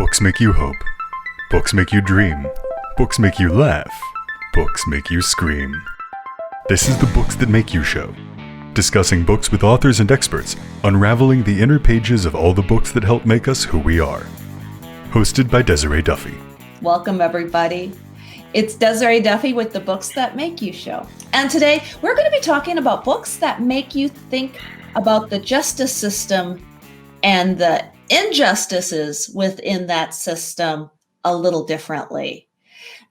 Books make you hope. Books make you dream. Books make you laugh. Books make you scream. This is the Books That Make You show. Discussing books with authors and experts, unraveling the inner pages of all the books that help make us who we are. Hosted by Desiree Duffy. Welcome, everybody. It's Desiree Duffy with the Books That Make You show. And today we're going to be talking about books that make you think about the justice system and the injustices within that system a little differently.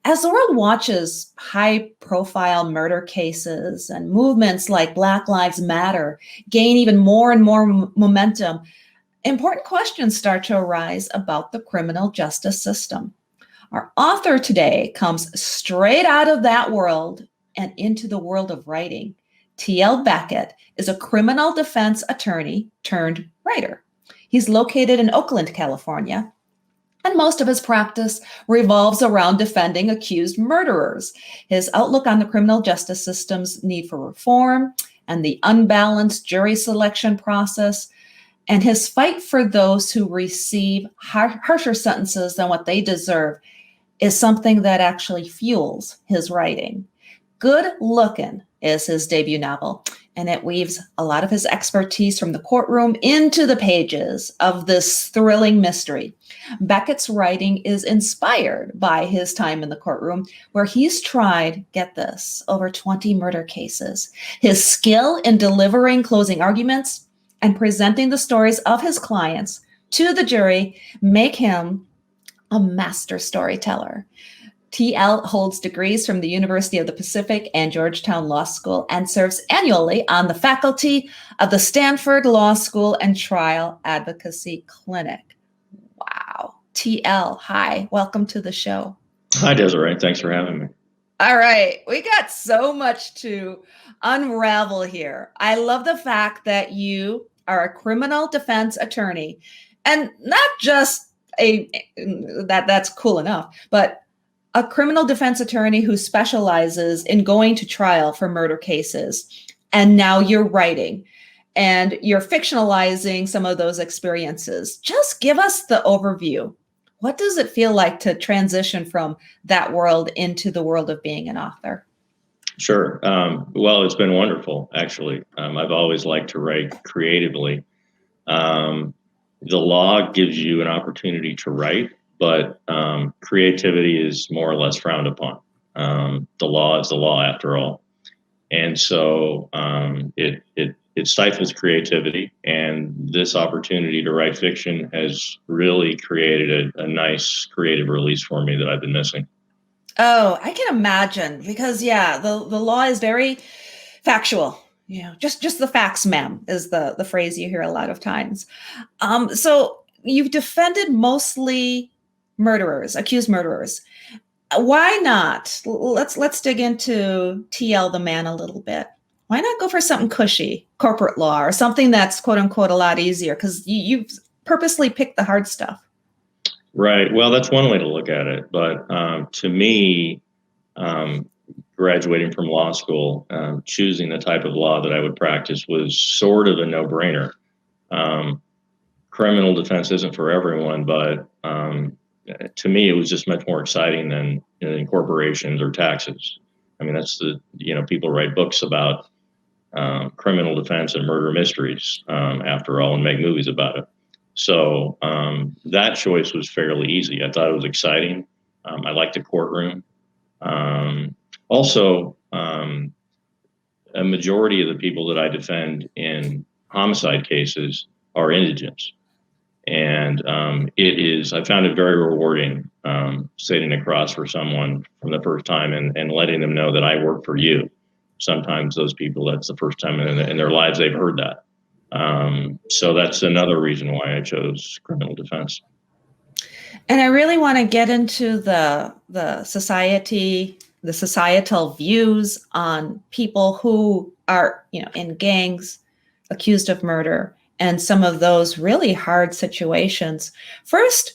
As the world watches high-profile murder cases and movements like Black Lives Matter gain even more and more momentum, important questions start to arise about the criminal justice system. Our author today comes straight out of that world and into the world of writing. T L Bequette is a criminal defense attorney turned writer. He's located in Oakland, California, and most of his practice revolves around defending accused murderers. His outlook on the criminal justice system's need for reform and the unbalanced jury selection process, and his fight for those who receive harsher sentences than what they deserve is something that actually fuels his writing. Good Lookin is his debut novel, and it weaves a lot of his expertise from the courtroom into the pages of this thrilling mystery. Bequette's writing is inspired by his time in the courtroom, where he's tried, get this, over 20 murder cases. His skill in delivering closing arguments and presenting the stories of his clients to the jury make him a master storyteller. TL holds degrees from the University of the Pacific and Georgetown Law School and serves annually on the faculty of the Stanford Law School and Trial Advocacy Clinic. Wow. TL, hi. Welcome to the show. Hi, Desiree. Thanks for having me. All right. We got so much to unravel here. I love the fact that you are a criminal defense attorney, and not just that's cool enough, but a criminal defense attorney who specializes in going to trial for murder cases. And now you're writing and you're fictionalizing some of those experiences. Just give us the overview. What does it feel like to transition from that world into the world of being an author? Sure. Well, it's been wonderful, actually. I've always liked to write creatively. The law gives you an opportunity to write, but creativity is more or less frowned upon. The law is the law, after all, and so it stifles creativity. And this opportunity to write fiction has really created a nice creative release for me that I've been missing. Oh, I can imagine, because the law is very factual. You know, just the facts, ma'am, is the phrase you hear a lot of times. So you've defended mostly murderers, accused murderers. Why not? Let's dig into TL the man a little bit. Why not go for something cushy, corporate law, or something that's quote unquote a lot easier? Because you've purposely picked the hard stuff. Right. Well, that's one way to look at it. But to me, graduating from law school, choosing the type of law that I would practice was sort of a no-brainer. Criminal defense isn't for everyone, but to me, it was just much more exciting than corporations or taxes. I mean, that's people write books about criminal defense and murder mysteries, after all, and make movies about it. So that choice was fairly easy. I thought it was exciting. I liked the courtroom. Also, a majority of the people that I defend in homicide cases are indigents. And I found it very rewarding sitting across for someone from the first time and letting them know that I work for you. Sometimes those people, that's the first time in their lives they've heard that. So that's another reason why I chose criminal defense. And I really want to get into the societal views on people who are, in gangs, accused of murder, and some of those really hard situations. First,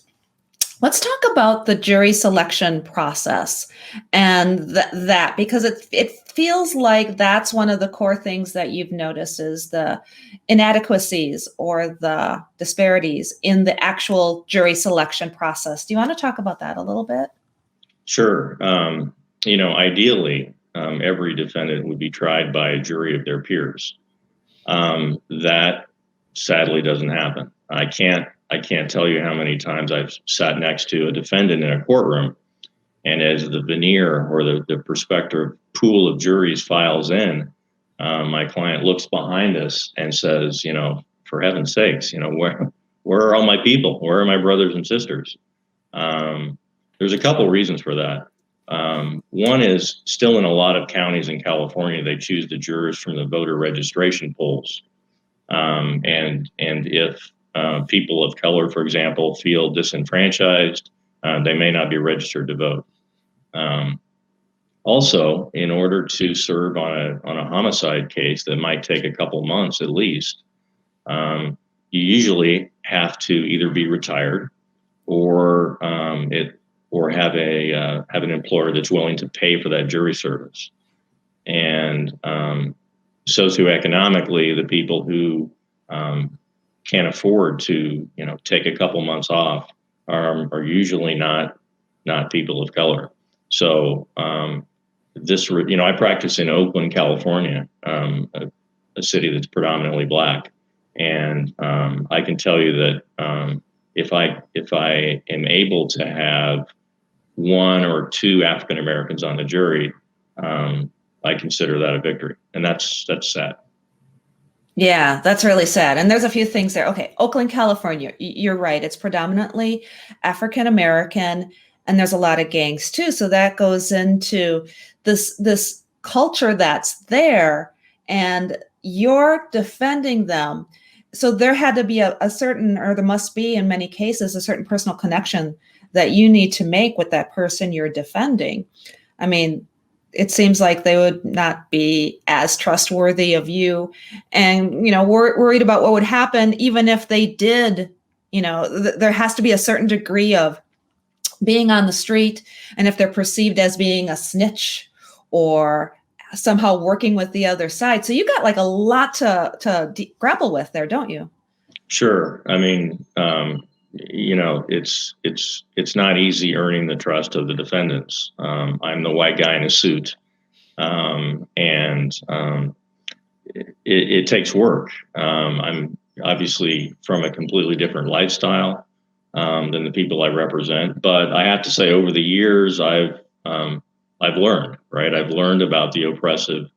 Let's talk about the jury selection process and that because it feels like that's one of the core things that you've noticed is the inadequacies or the disparities in the actual jury selection process. Do you want to talk about that a little bit? Sure. Ideally, every defendant would be tried by a jury of their peers. That sadly doesn't happen. I can't tell you how many times I've sat next to a defendant in a courtroom, and as the veneer or the prospective pool of juries files in, my client looks behind us and says, for heaven's sakes, where are all my people? Where are my brothers and sisters? There's a couple reasons for that. One is still in a lot of counties in California, they choose the jurors from the voter registration polls. And if people of color, for example, feel disenfranchised, they may not be registered to vote. Also, in order to serve on a homicide case that might take a couple months at least, you usually have to either be retired or have an employer that's willing to pay for that jury service. And socioeconomically, the people who can't afford to take a couple months off are usually not people of color. So I practice in Oakland, California, a city that's predominantly Black, and I can tell you that if I am able to have one or two African Americans on the jury, I consider that a victory, and that's sad. Yeah, that's really sad. And there's a few things there. Okay, Oakland, California, you're right. It's predominantly African American, and there's a lot of gangs too. So that goes into this culture that's there, and you're defending them. So there had to be a certain, or there must be in many cases, a certain personal connection that you need to make with that person you're defending. I mean, it seems like they would not be as trustworthy of you and, worried about what would happen even if they did. There has to be a certain degree of being on the street, and if they're perceived as being a snitch or somehow working with the other side. So you got like a lot to grapple with there, don't you? Sure. I mean, it's not easy earning the trust of the defendants. I'm the white guy in a suit, and it takes work. I'm obviously from a completely different lifestyle than the people I represent, but I have to say, over the years, I've learned. Right, I've learned about the oppressive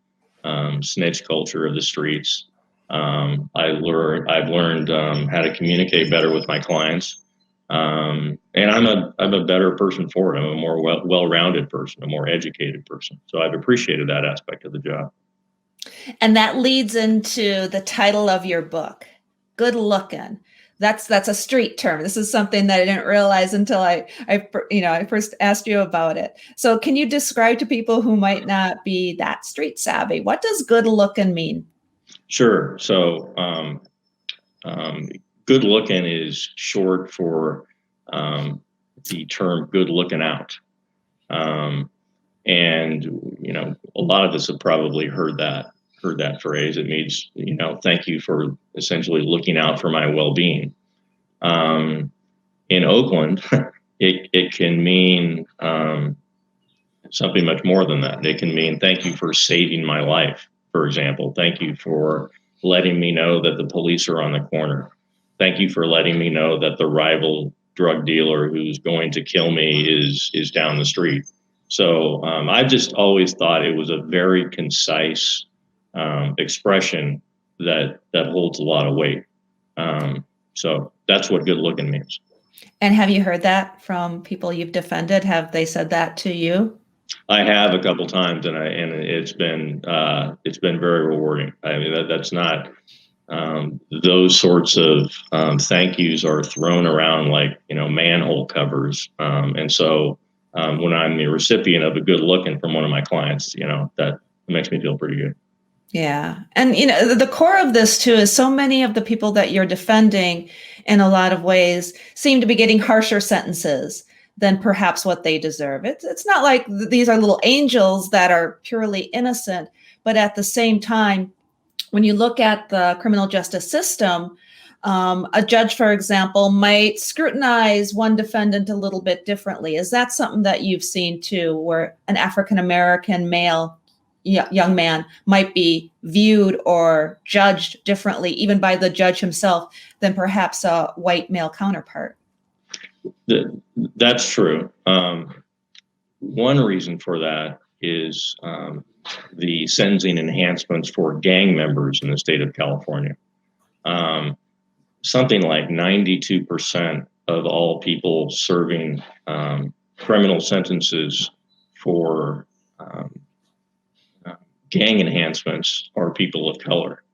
snitch culture of the streets. I've learned how to communicate better with my clients, and I'm a better person for it. I'm a more well-rounded person, a more educated person. So I've appreciated that aspect of the job. And that leads into the title of your book, Good Lookin. That's a street term. This is something that I didn't realize until I first asked you about it. So can you describe to people who might not be that street savvy, what does good looking mean? Sure. So good looking is short for the term good looking out. And a lot of us have probably heard that phrase. It means, thank you for essentially looking out for my well-being. In Oakland, it can mean something much more than that. It can mean thank you for saving my life, for example. Thank you for letting me know that the police are on the corner. Thank you for letting me know that the rival drug dealer who's going to kill me is down the street. So I've just always thought it was a very concise expression that holds a lot of weight. So that's what good looking means. And have you heard that from people you've defended? Have they said that to you? I have a couple times, and it's been very rewarding. I mean, that's not those sorts of thank yous are thrown around like manhole covers, and so when I'm the recipient of a good looking from one of my clients, that makes me feel pretty good. Yeah. And, the core of this, too, is so many of the people that you're defending in a lot of ways seem to be getting harsher sentences than perhaps what they deserve. It's not like these are little angels that are purely innocent, but at the same time, when you look at the criminal justice system, a judge, for example, might scrutinize one defendant a little bit differently. Is that something that you've seen too, where an African American male young man might be viewed or judged differently, even by the judge himself, than perhaps a white male counterpart? That's true. One reason for that is the sentencing enhancements for gang members in the state of California. Something like 92% of all people serving criminal sentences for gang enhancements are people of color.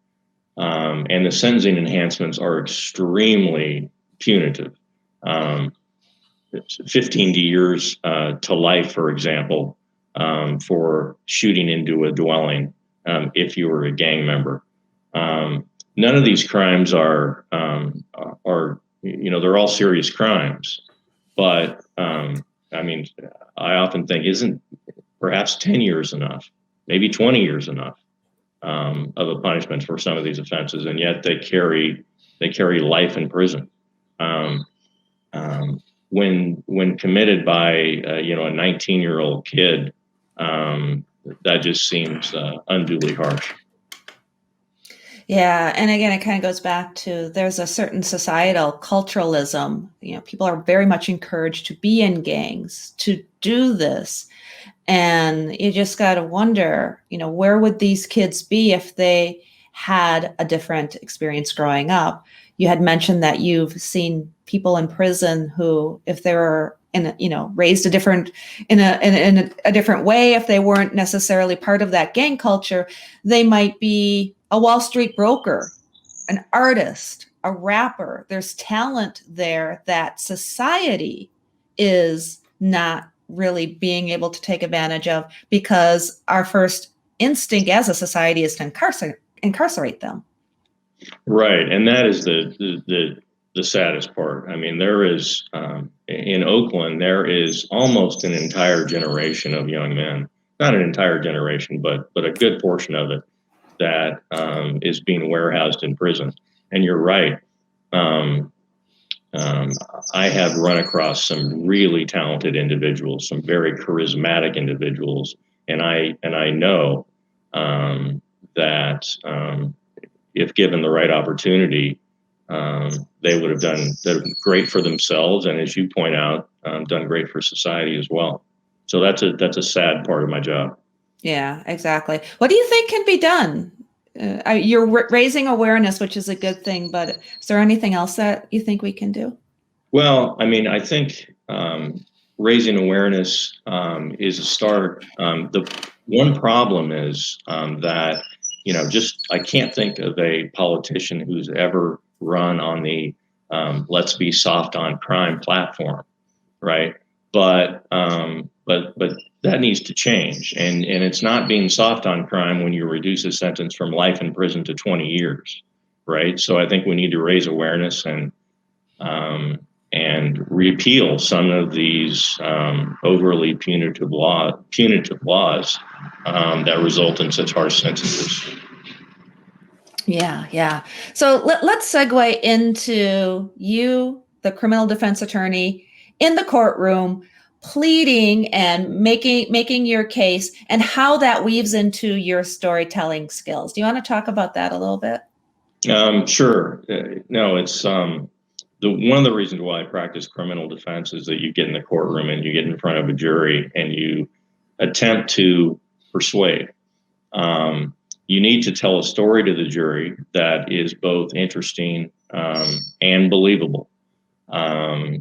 And the sentencing enhancements are extremely punitive. 15 years to life, for example, for shooting into a dwelling if you were a gang member. None of these crimes are they're all serious crimes. But I often think, isn't perhaps 10 years enough? Maybe 20 years enough of a punishment for some of these offenses, and yet they carry life in prison. When committed by a 19-year-old kid, that just seems unduly harsh. Yeah, and again, it kind of goes back to there's a certain societal culturalism. People are very much encouraged to be in gangs, to do this. And you just got to wonder, where would these kids be if they had a different experience growing up? You had mentioned that you've seen people in prison who, if they were raised in a different way, if they weren't necessarily part of that gang culture, they might be a Wall Street broker, an artist, a rapper. There's talent there that society is not really being able to take advantage of, because our first instinct as a society is to incarcerate them. Right, and that is the saddest part. I mean, there is in Oakland, there is almost an entire generation of young men, not an entire generation, but a good portion of it, that is being warehoused in prison. And you're right. I have run across some really talented individuals, some very charismatic individuals, and I know that if given the right opportunity, they would have done great for themselves, and as you point out, done great for society as well. So that's a sad part of my job. Yeah, exactly. What do you think can be done? You're raising awareness, which is a good thing, but is there anything else that you think we can do? Well, I mean, I think raising awareness is a start. The one problem is that, I can't think of a politician who's ever run on the let's be soft on crime platform, right? But that needs to change, and it's not being soft on crime when you reduce a sentence from life in prison to 20 years, right? So I think we need to raise awareness and repeal some of these overly punitive laws that result in such harsh sentences. Yeah. So let's segue into you, the criminal defense attorney, in the courtroom, pleading and making your case, and how that weaves into your storytelling skills. Do you want to talk about that a little bit? Sure. No, it's one of the reasons why I practice criminal defense is that you get in the courtroom and you get in front of a jury and you attempt to persuade. You need to tell a story to the jury that is both interesting and believable. I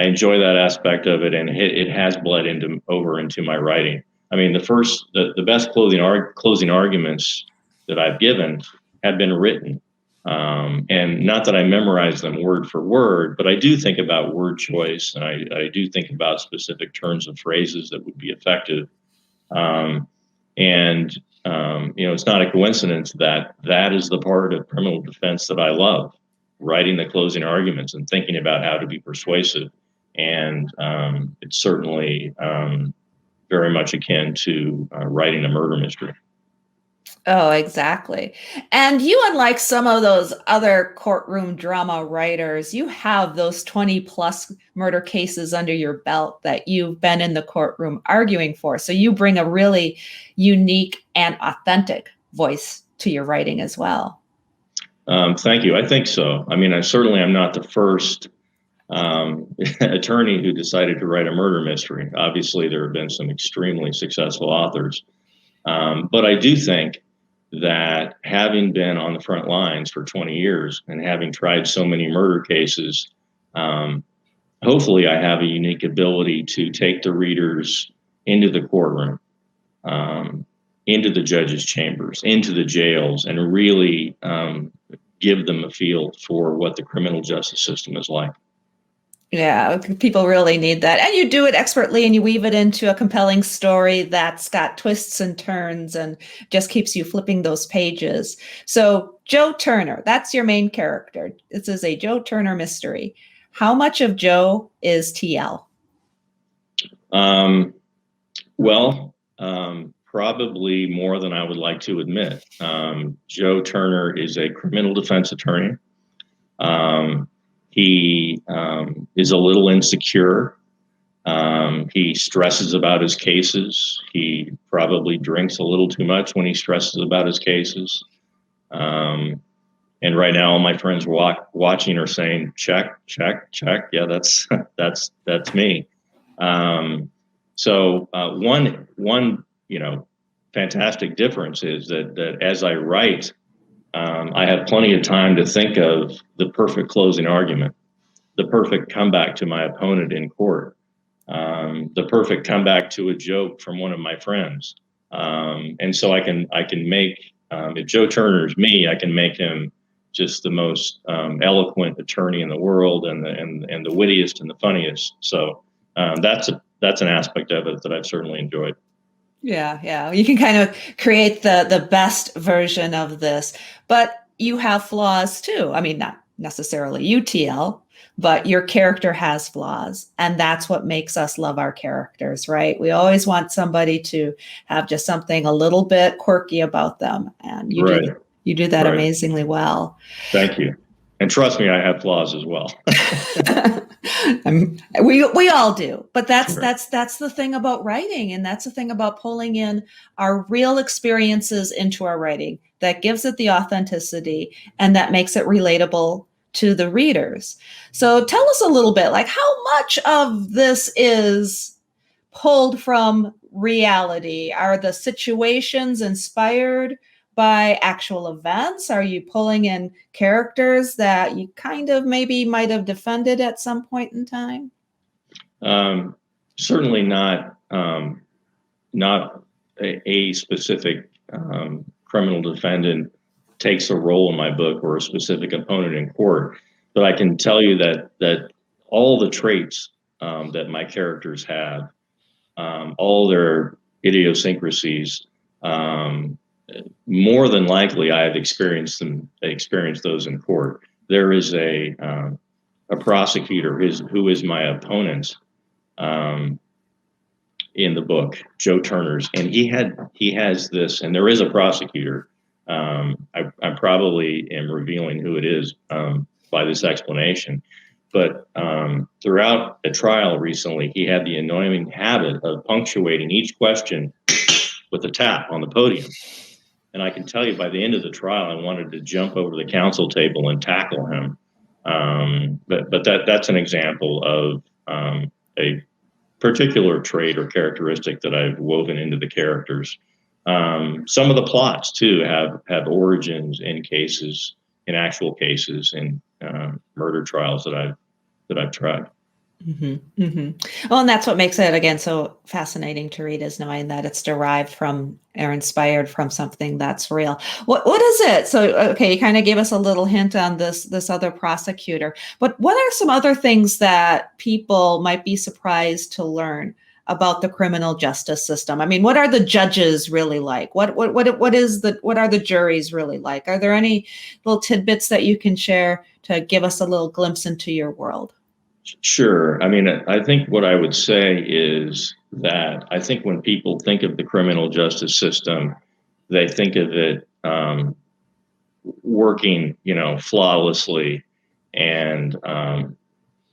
enjoy that aspect of it, and it has bled over into my writing. I mean, the best closing arguments that I've given have been written. And not that I memorize them word for word, but I do think about word choice, and I do think about specific turns of phrases that would be effective. And it's not a coincidence that that is the part of criminal defense that I love, writing the closing arguments and thinking about how to be persuasive. And it's certainly very much akin to writing a murder mystery. Oh, exactly. And you, unlike some of those other courtroom drama writers, you have those 20 plus murder cases under your belt that you've been in the courtroom arguing for. So you bring a really unique and authentic voice to your writing as well. Thank you. I think so. I mean, I'm not the first attorney who decided to write a murder mystery. Obviously, there have been some extremely successful authors. But I do think that having been on the front lines for 20 years and having tried so many murder cases, hopefully I have a unique ability to take the readers into the courtroom, into the judges' chambers, into the jails, and really give them a feel for what the criminal justice system is like. Yeah, people really need that. And you do it expertly, and you weave it into a compelling story that's got twists and turns and just keeps you flipping those pages. So Joe Turner, that's your main character. This is a Joe Turner mystery. How much of Joe is TL? Probably more than I would like to admit. Joe Turner is a criminal defense attorney. He is a little insecure. He stresses about his cases. He probably drinks a little too much when he stresses about his cases. And right now, all my friends watching are saying, "Check, check, check." Yeah, that's me. So one fantastic difference is that as I write, I have plenty of time to think of the perfect closing argument, the perfect comeback to my opponent in court, the perfect comeback to a joke from one of my friends. And so I can make, if Joe Turner's me, I can make him just the most eloquent attorney in the world and the wittiest and the funniest. So that's an aspect of it that I've certainly enjoyed. Yeah. You can kind of create the best version of this, but you have flaws too. I mean, not necessarily UTL, but your character has flaws. And that's what makes us love our characters, right? We always want somebody to have just something a little bit quirky about them. And you do that amazingly well. Thank you. And trust me, I have flaws as well. We all do, but that's the thing about writing, and that's the thing about pulling in our real experiences into our writing that gives it the authenticity and that makes it relatable to the readers. So tell us a little bit, like how much of this is pulled from reality? Are the situations inspired by actual events? Are you pulling in characters that you kind of maybe might have defended at some point in time? Certainly not a specific criminal defendant takes a role in my book or a specific opponent in court, but I can tell you that all the traits that my characters have, all their idiosyncrasies, more than likely I have experienced those in court. There is a prosecutor who is my opponent in the book, Joe Turner's, and he has this, and there is a prosecutor. I probably am revealing who it is by this explanation, but throughout a trial recently, he had the annoying habit of punctuating each question with a tap on the podium. And I can tell you by the end of the trial, I wanted to jump over the counsel table and tackle him. But that's an example of a particular trait or characteristic that I've woven into the characters. Some of the plots too have origins in cases, in actual cases, in murder trials that I've tried. Mm-hmm, mm-hmm. Well, and that's what makes it, again, so fascinating to read, is knowing that it's derived from or inspired from something that's real. What is it? So, okay, you kind of gave us a little hint on this other prosecutor, but what are some other things that people might be surprised to learn about the criminal justice system? I mean, what are the judges really like? What are the juries really like? Are there any little tidbits that you can share to give us a little glimpse into your world? Sure. I mean, I think what I would say is that I think when people think of the criminal justice system, they think of it working, flawlessly, and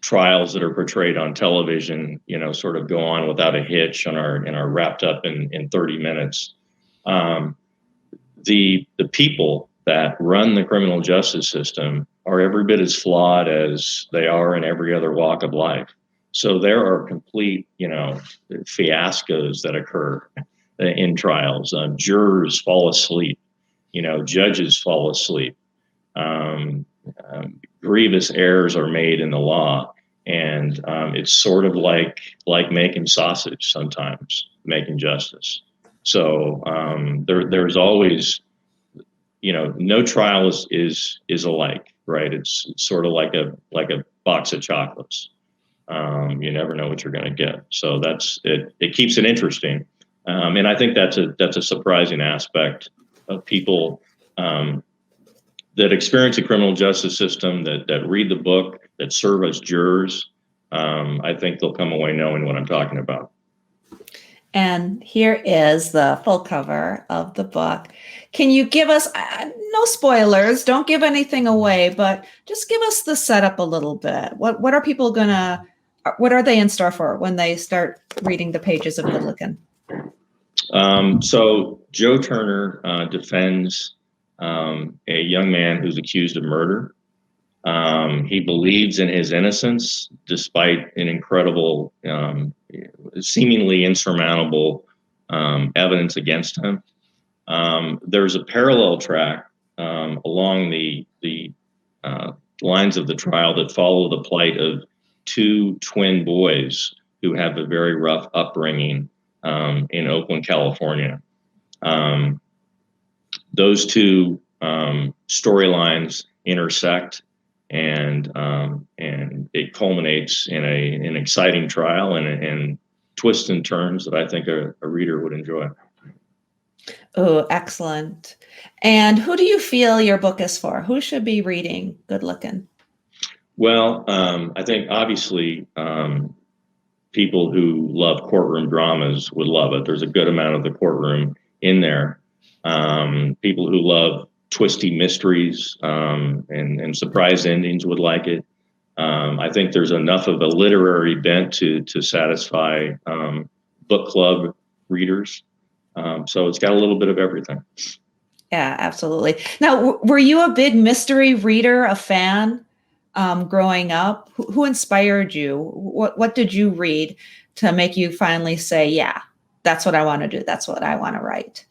trials that are portrayed on television, sort of go on without a hitch and are wrapped up in 30 minutes. The people that run the criminal justice system are every bit as flawed as they are in every other walk of life. So there are complete, fiascos that occur in trials. Jurors fall asleep. Judges fall asleep. Grievous errors are made in the law, and it's sort of like making sausage sometimes, making justice. So there's always, no trial is alike, right? It's sort of like a box of chocolates. You never know what you're going to get. So that's it. It keeps it interesting, and I think that's a surprising aspect of people that experience the criminal justice system, that read the book, that serve as jurors. I think they'll come away knowing what I'm talking about. And here is the full cover of the book. Can you give us, no spoilers, don't give anything away, but just give us the setup a little bit. What are people what are they in store for when they start reading the pages of Good Lookin? So Joe Turner defends a young man who's accused of murder. He believes in his innocence despite an incredible, seemingly insurmountable evidence against him. There's a parallel track along the lines of the trial that follow the plight of two twin boys who have a very rough upbringing in Oakland, California. Those two storylines intersect, and it culminates in an exciting trial and twists and turns that I think a reader would enjoy. Oh, excellent. And who do you feel your book is for? Who should be reading Good Lookin? Well, I think obviously people who love courtroom dramas would love it. There's a good amount of the courtroom in there. People who love twisty mysteries and surprise endings would like it. I think there's enough of a literary bent to satisfy book club readers. So it's got a little bit of everything. Yeah, absolutely. Now, were you a big mystery reader, a fan growing up? Who inspired you? What did you read to make you finally say, yeah, that's what I want to do. That's what I want to write?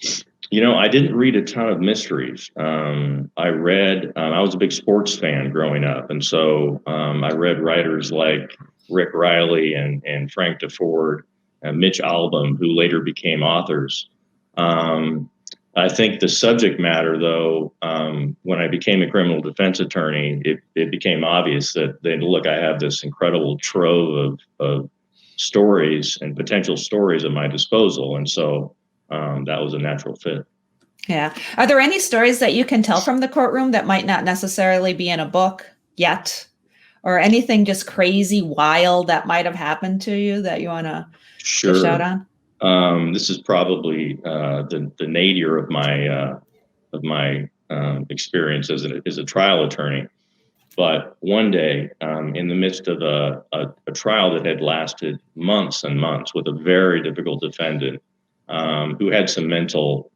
I didn't read a ton of mysteries. I was a big sports fan growing up. And so I read writers like Rick Riley and Frank DeFord and Mitch Albom, who later became authors. I think the subject matter, though, when I became a criminal defense attorney, it became obvious that, look, I have this incredible trove of stories and potential stories at my disposal. And so that was a natural fit. Yeah. Are there any stories that you can tell from the courtroom that might not necessarily be in a book yet? Or anything just crazy, wild that might have happened to you that you want to dish out on? This is probably the nadir of my experience as a trial attorney. But one day, in the midst of a trial that had lasted months and months with a very difficult defendant who had some mental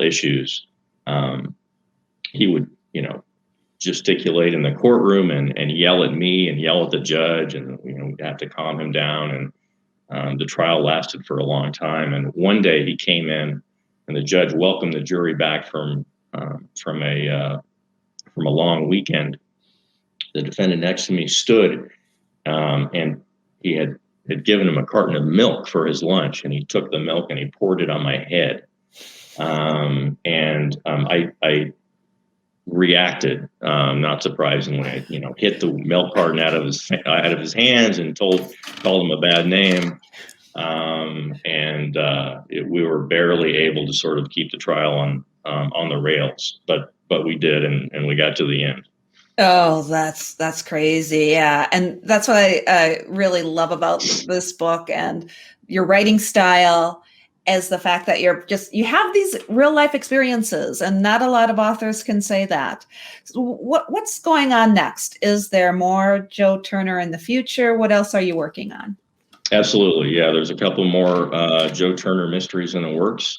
issues, he would, gesticulate in the courtroom and yell at me and yell at the judge, and we'd have to calm him down. And the trial lasted for a long time. And one day he came in, and the judge welcomed the jury back from a long weekend. The defendant next to me stood, and he had given him a carton of milk for his lunch, and he took the milk and he poured it on my head. I reacted, not surprisingly. Hit the milk carton out of his hands and called him a bad name. We were barely able to sort of keep the trial on the rails, but we did, and we got to the end. Oh, that's crazy. Yeah. And that's what I really love about this book and your writing style, is the fact that you have these real life experiences, and not a lot of authors can say that. So what's going on next? Is there more Joe Turner in the future? What else are you working on? Absolutely. Yeah. There's a couple more Joe Turner mysteries in the works.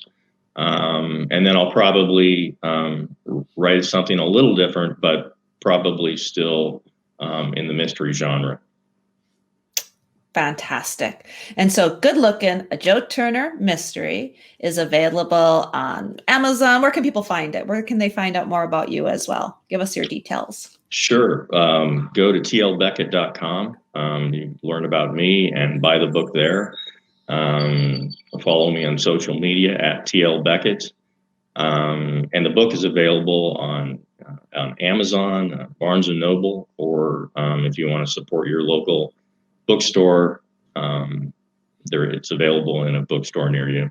And then I'll probably write something a little different, but probably still in the mystery genre. Fantastic. And so Good Lookin, a Joe Turner mystery, is available on Amazon. Where can people find it? Where can they find out more about you as well? Give us your details. Sure. Go to tlbequette.com. You can learn about me and buy the book there. Follow me on social media at T L Bequette. And the book is available on Amazon, Barnes & Noble, or if you want to support your local bookstore, it's available in a bookstore near you.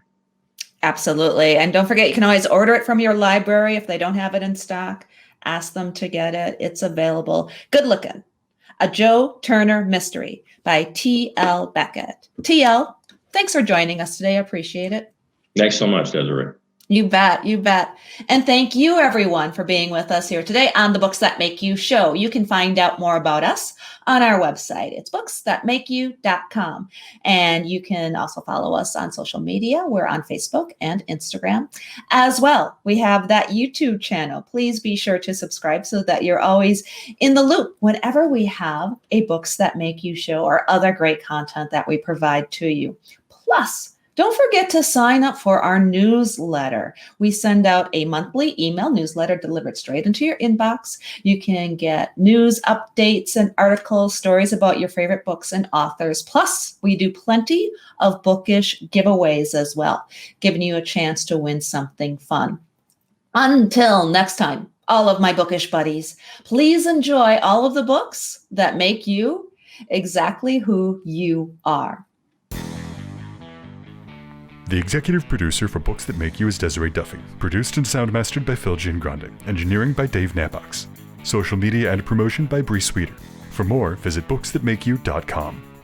Absolutely. And don't forget, you can always order it from your library if they don't have it in stock. Ask them to get it. It's available. Good Lookin, a Joe Turner mystery by T L Bequette. TL, thanks for joining us today. I appreciate it. Thanks so much, Desiree. You bet. You bet. And thank you, everyone, for being with us here today on the Books That Make You show. You can find out more about us on our website. It's booksthatmakeyou.com. And you can also follow us on social media. We're on Facebook and Instagram as well. We have that YouTube channel. Please be sure to subscribe so that you're always in the loop whenever we have a Books That Make You show or other great content that we provide to you. Plus, don't forget to sign up for our newsletter. We send out a monthly email newsletter delivered straight into your inbox. You can get news updates and articles, stories about your favorite books and authors. Plus, we do plenty of bookish giveaways as well, giving you a chance to win something fun. Until next time, all of my bookish buddies, please enjoy all of the books that make you exactly who you are. The executive producer for Books That Make You is Desiree Duffy. Produced and sound mastered by Phil Giangrande. Engineering by Dave Nabox. Social media and promotion by Bree Sweeter. For more, visit booksthatmakeyou.com.